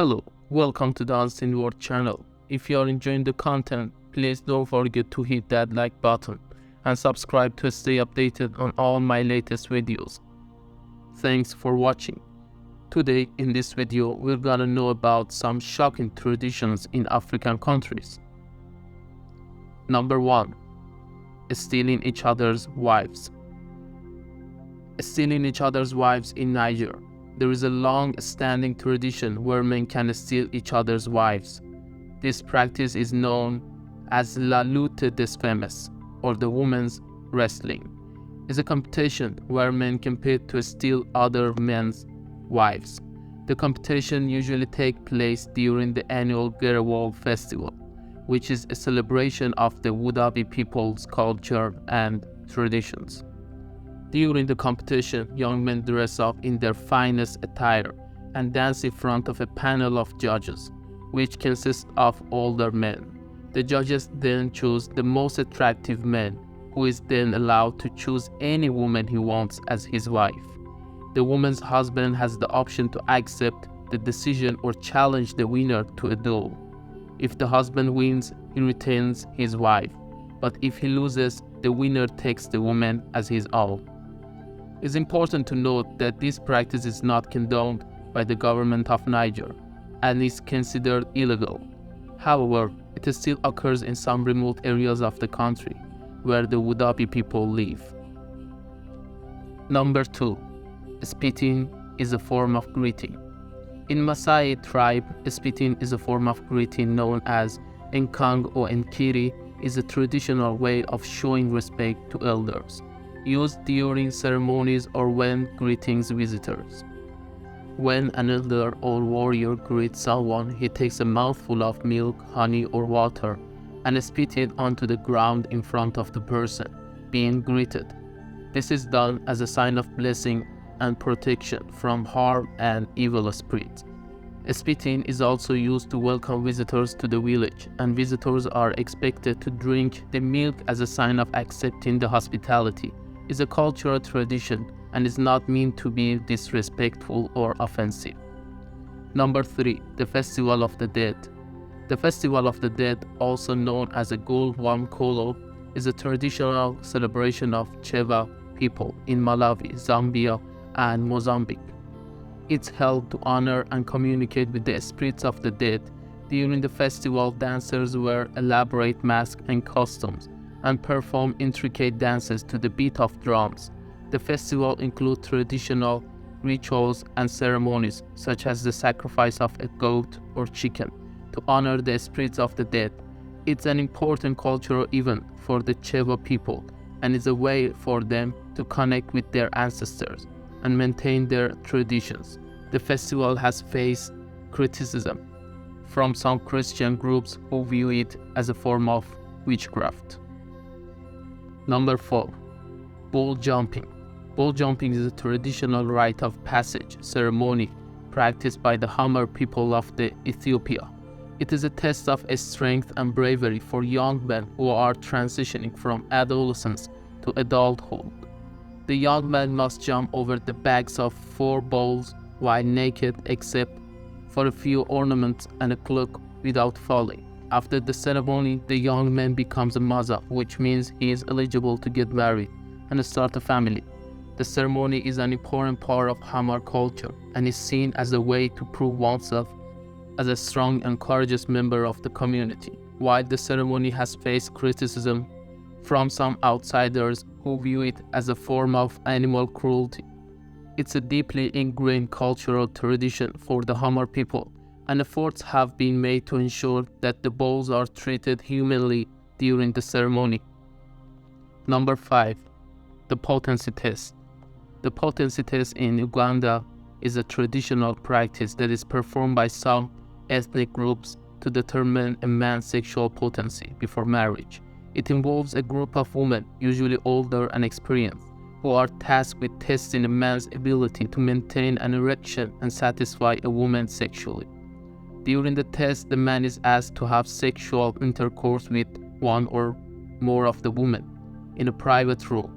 Hello, welcome to the Unseen World channel. If you are enjoying the content, please don't forget to hit that like button and subscribe to stay updated on all my latest videos. Thanks for watching. Today in this video, we're gonna know about some shocking traditions in African countries. Number 1. Stealing each other's wives. Stealing each other's wives in Niger. There is a long-standing tradition where men can steal each other's wives. This practice is known as la lutte des femmes, or the women's wrestling. It's a competition where men compete to steal other men's wives. The competition usually takes place during the annual Gerewol festival, which is a celebration of the Wudabi people's culture and traditions. During the competition, young men dress up in their finest attire and dance in front of a panel of judges, which consists of older men. The judges then choose the most attractive man, who is then allowed to choose any woman he wants as his wife. The woman's husband has the option to accept the decision or challenge the winner to a duel. If the husband wins, he retains his wife, but if he loses, the winner takes the woman as his own. It's important to note that this practice is not condoned by the government of Niger and is considered illegal. However, it still occurs in some remote areas of the country where the Wudabi people live. Number 2. Spitting is a form of greeting. In Maasai tribe, spitting is a form of greeting known as Nkang or Nkiri. Is a traditional way of showing respect to elders, used during ceremonies or when greeting visitors. When an elder or warrior greets someone, he takes a mouthful of milk, honey, or water and spits it onto the ground in front of the person being greeted. This is done as a sign of blessing and protection from harm and evil spirits. Spitting is also used to welcome visitors to the village, and visitors are expected to drink the milk as a sign of accepting the hospitality. It's a cultural tradition and is not meant to be disrespectful or offensive. Number 3. The Festival of the Dead. The Festival of the Dead, also known as a Gul Wamkolo, is a traditional celebration of Cheva people in Malawi, Zambia, and Mozambique. It's held to honor and communicate with the spirits of the dead. During the festival, dancers wear elaborate masks and costumes and perform intricate dances to the beat of drums. The festival includes traditional rituals and ceremonies such as the sacrifice of a goat or chicken to honor the spirits of the dead. It's an important cultural event for the Cheva people and is a way for them to connect with their ancestors and maintain their traditions. The festival has faced criticism from some Christian groups who view it as a form of witchcraft. Number 4. Bull jumping. Bull jumping is a traditional rite of passage ceremony practiced by the Hamar people of Ethiopia. It is a test of strength and bravery for young men who are transitioning from adolescence to adulthood. The young man must jump over the backs of 4 bulls while naked except for a few ornaments and a cloak without falling. After the ceremony, the young man becomes a maza, which means he is eligible to get married and start a family. The ceremony is an important part of Hamar culture and is seen as a way to prove oneself as a strong and courageous member of the community. While the ceremony has faced criticism from some outsiders who view it as a form of animal cruelty, it's a deeply ingrained cultural tradition for the Hamar people, and efforts have been made to ensure that the bulls are treated humanely during the ceremony. Number 5. The potency test. The potency test in Uganda is a traditional practice that is performed by some ethnic groups to determine a man's sexual potency before marriage. It involves a group of women, usually older and experienced, who are tasked with testing a man's ability to maintain an erection and satisfy a woman sexually. During the test, the man is asked to have sexual intercourse with one or more of the women in a private room.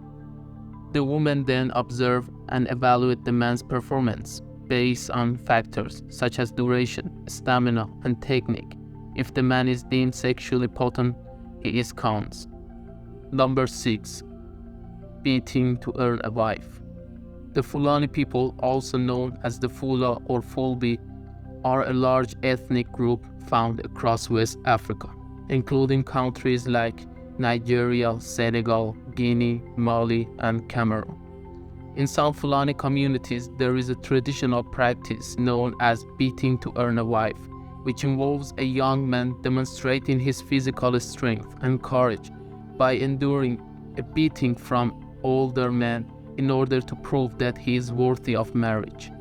The women then observe and evaluate the man's performance. based on factors such as duration, stamina, and technique. If the man is deemed sexually potent, he is counts. Number 6. Beating to earn a wife. The Fulani people, also known as the Fula or Fulbi, are a large ethnic group found across West Africa, including countries like Nigeria, Senegal, Guinea, Mali, and Cameroon. In some Fulani communities, there is a traditional practice known as beating to earn a wife, which involves a young man demonstrating his physical strength and courage by enduring a beating from older men in order to prove that he is worthy of marriage.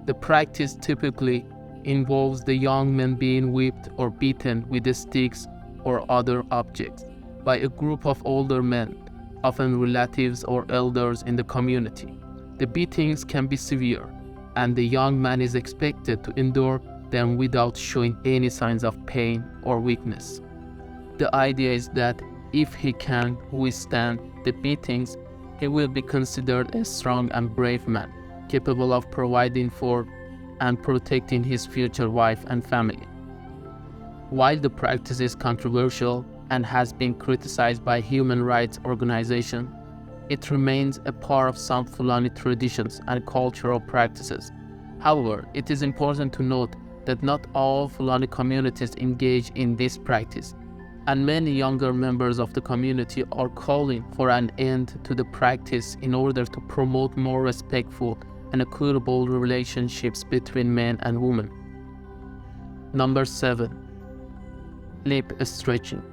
The practice typically involves the young man being whipped or beaten with sticks or other objects by a group of older men, often relatives or elders in the community. The beatings can be severe, and the young man is expected to endure them without showing any signs of pain or weakness. The idea is that if he can withstand the beatings, he will be considered a strong and brave man, capable of providing for and protecting his future wife and family. While the practice is controversial and has been criticized by human rights organizations, it remains a part of some Fulani traditions and cultural practices. However, it is important to note that not all Fulani communities engage in this practice, and many younger members of the community are calling for an end to the practice in order to promote more respectful and equitable relationships between men and women. Number 7. Lip stretching.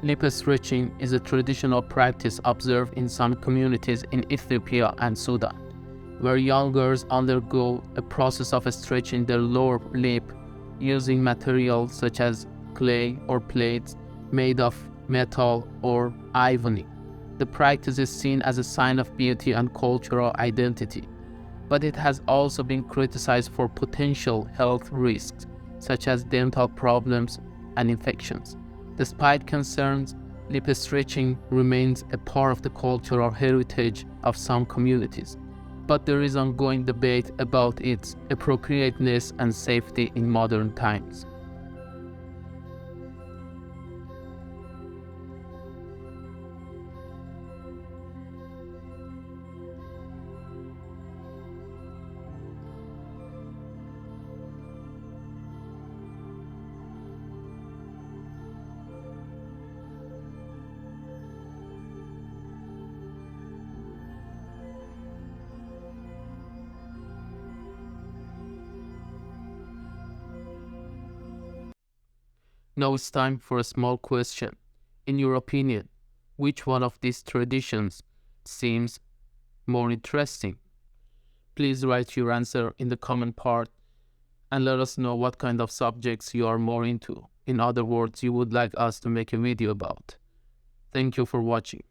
Lip stretching is a traditional practice observed in some communities in Ethiopia and Sudan, where young girls undergo a process of stretching their lower lip using materials such as clay or plates made of metal or ivory. The practice is seen as a sign of beauty and cultural identity, but it has also been criticized for potential health risks, such as dental problems and infections. Despite concerns, lip stretching remains a part of the cultural heritage of some communities, but there is ongoing debate about its appropriateness and safety in modern times. Now it's time for a small question. In your opinion, which one of these traditions seems more interesting? Please write your answer in the comment part and let us know what kind of subjects you are more into. In other words, you would like us to make a video about. Thank you for watching.